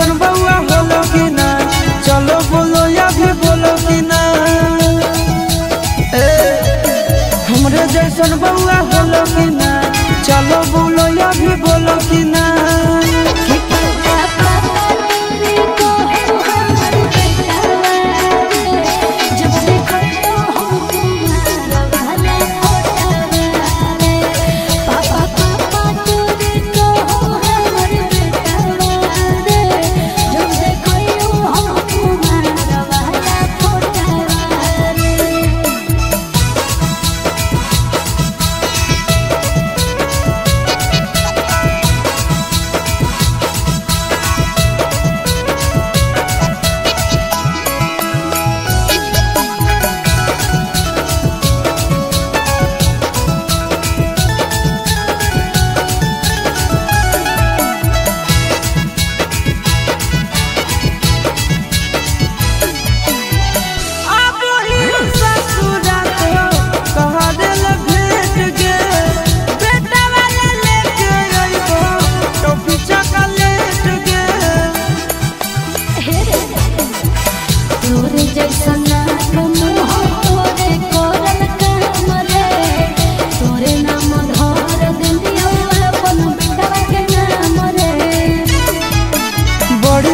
जैसन बउआ होलो कि ना, चलो बोलो या भी बोलो कि ना। हमरे जैसन बउआ होलो कि ना, चलो बोलो या भी बोलो कि ना।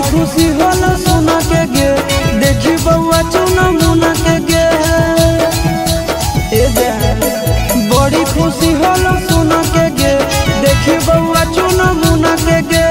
खुशी होला सोना के गे, देखी बउआ चुना मुना के गे। बड़ी खुशी होला सोना के गे, देखी बउआ चुना मुना के गे।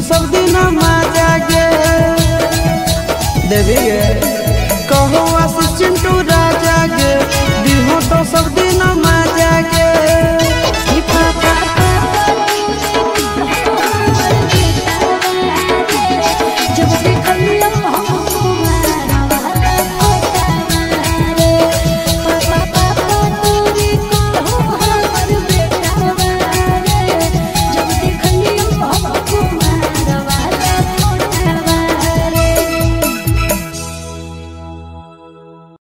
सब दिन माँ जागे